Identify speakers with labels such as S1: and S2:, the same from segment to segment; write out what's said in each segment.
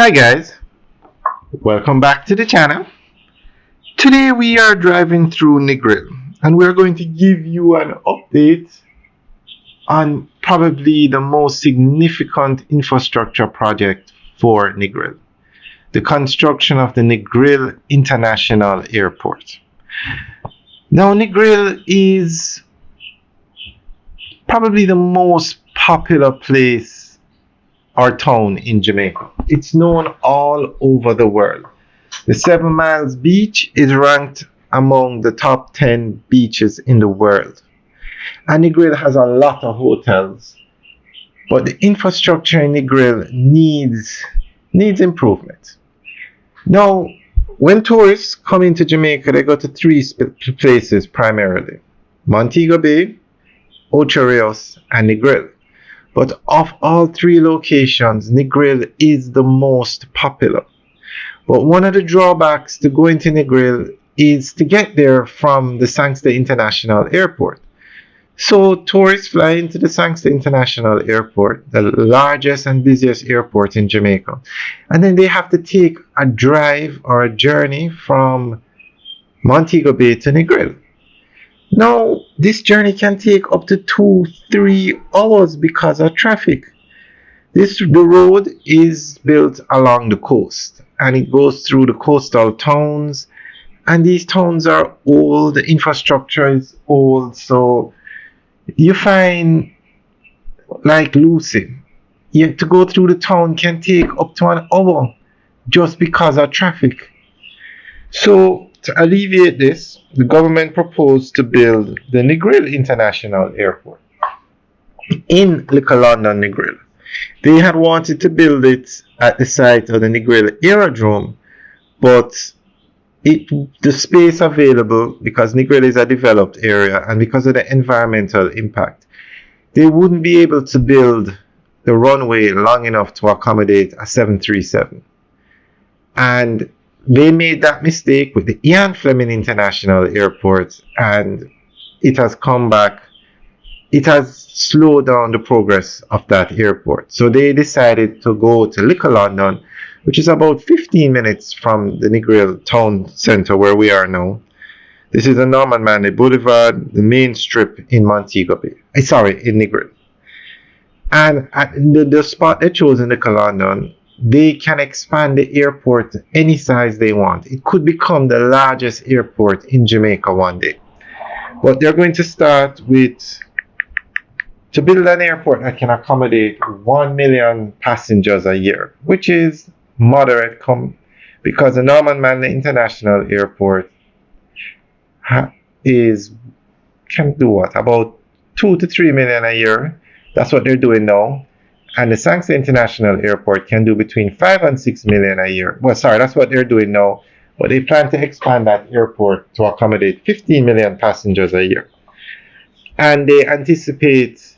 S1: Hi guys, welcome back to the channel. Today we are driving through Negril and we're going to give you an update on probably the most significant infrastructure project for Negril, the construction of the Negril International Airport. Now Negril is probably the most popular place or town in Jamaica. It's known all over the world. The 7 Miles Beach is ranked among the top 10 beaches in the world. And Negril has a lot of hotels, but the infrastructure in Negril needs improvement. Now, when tourists come into Jamaica, they go to three places primarily: Montego Bay, Ocho Rios, and Negril. But of all three locations, Negril is the most popular. But one of the drawbacks to going to Negril is to get there from the Sangster International Airport. So tourists fly into the Sangster International Airport, the largest and busiest airport in Jamaica. And then they have to take a drive or a journey from Montego Bay to Negril. Now, this journey can take up to 2-3 hours because of traffic. The road is built along the coast and it goes through the coastal towns, and these towns are old, the infrastructure is old, so you find, like Lucy, to go through the town can take up to an hour just because of traffic. So to alleviate this, the government proposed to build the Negril International Airport in Little London, Negril. They had wanted to build it at the site of the Negril Aerodrome, but the space available, because Negril is a developed area and because of the environmental impact, they wouldn't be able to build the runway long enough to accommodate a 737. And they made that mistake with the Ian Fleming International Airport, and it has come back. It has slowed down the progress of that airport. So they decided to go to Little London, which is about 15 minutes from the Negril town centre where we are now. This is the Norman Manley Boulevard, the main strip in Montego Bay. In Negril. And at the spot they chose in Little London, they can expand the airport any size they want. It could become the largest airport in Jamaica one day. But they're going to start to build an airport that can accommodate 1 million passengers a year, which is moderate because the Norman Manley International Airport can do what? About 2 to 3 million a year. That's what they're doing now. And the Sangster International Airport can do between 5 and 6 million a year. Well, sorry, that's what they're doing now. But they plan to expand that airport to accommodate 15 million passengers a year. And they anticipate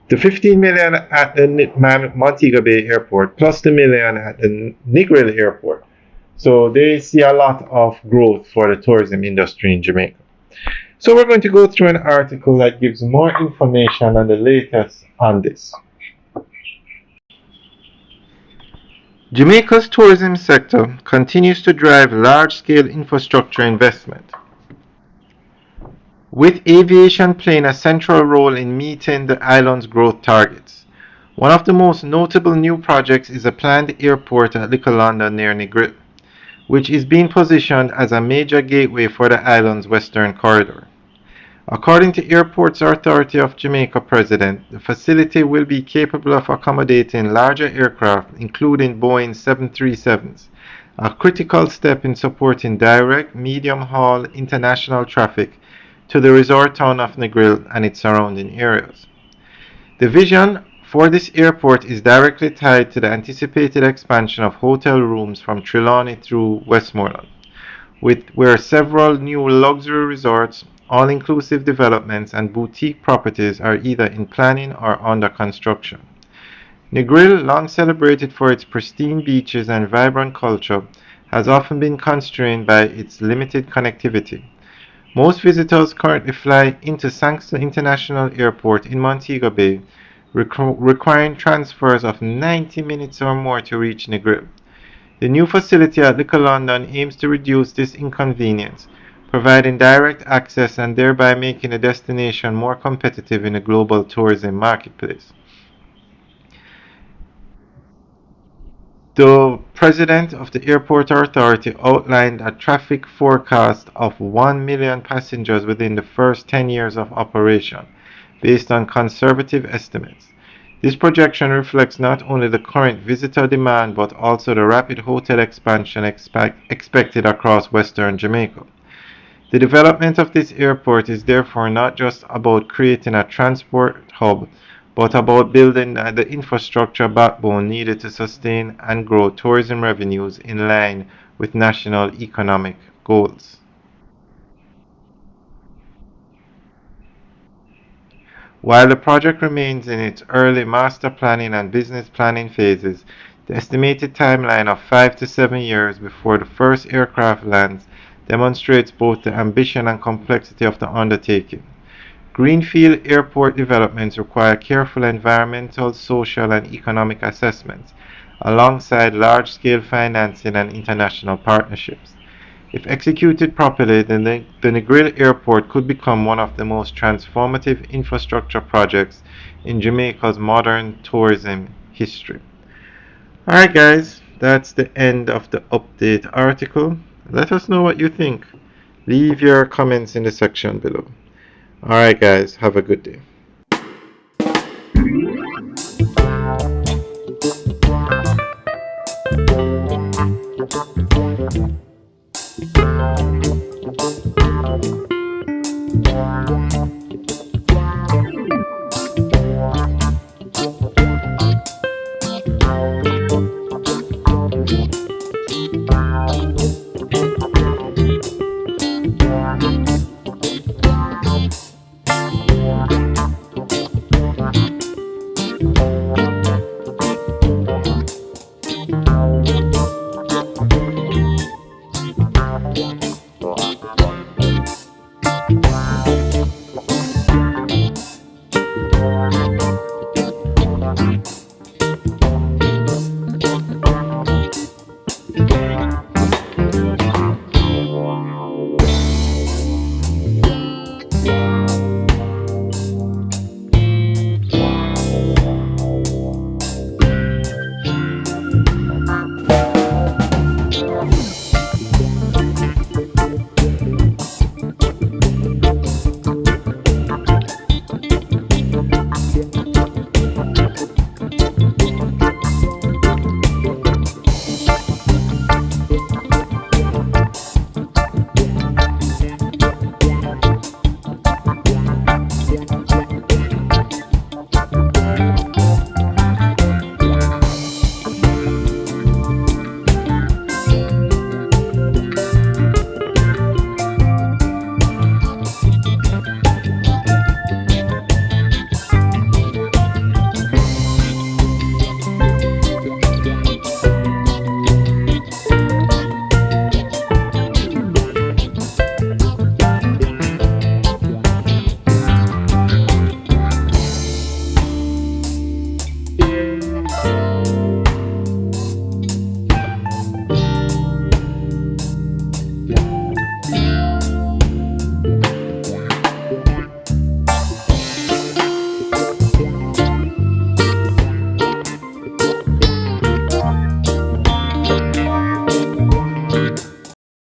S1: the 15 million at the Montego Bay Airport plus the million at the Negril Airport. So they see a lot of growth for the tourism industry in Jamaica. So we're going to go through an article that gives more information on the latest on this. Jamaica's tourism sector continues to drive large-scale infrastructure investment, with aviation playing a central role in meeting the island's growth targets. One of the most notable new projects is a planned airport at Little London near Negril, which is being positioned as a major gateway for the island's western corridor. According to Airports Authority of Jamaica President, the facility will be capable of accommodating larger aircraft, including Boeing 737s, a critical step in supporting direct, medium-haul international traffic to the resort town of Negril and its surrounding areas. The vision for this airport is directly tied to the anticipated expansion of hotel rooms from Trelawney through Westmoreland, where several new luxury resorts, all-inclusive developments, and boutique properties are either in planning or under construction. Negril, long celebrated for its pristine beaches and vibrant culture, has often been constrained by its limited connectivity. Most visitors currently fly into Sangster International Airport in Montego Bay, requiring transfers of 90 minutes or more to reach Negril. The new facility at Little London aims to reduce this inconvenience, providing direct access and thereby making the destination more competitive in the global tourism marketplace. The president of the airport authority outlined a traffic forecast of 1 million passengers within the first 10 years of operation, based on conservative estimates. This projection reflects not only the current visitor demand but also the rapid hotel expansion expected across western Jamaica. The development of this airport is therefore not just about creating a transport hub, but about building the infrastructure backbone needed to sustain and grow tourism revenues in line with national economic goals. While the project remains in its early master planning and business planning phases, the estimated timeline of 5 to 7 years before the first aircraft lands demonstrates both the ambition and complexity of the undertaking. Greenfield airport developments require careful environmental, social, and economic assessments, alongside large-scale financing and international partnerships. If executed properly, the Negril Airport could become one of the most transformative infrastructure projects in Jamaica's modern tourism history. Alright, guys, that's the end of the update article. Let us know what you think. Leave your comments in the section below. Alright, guys, have a good day.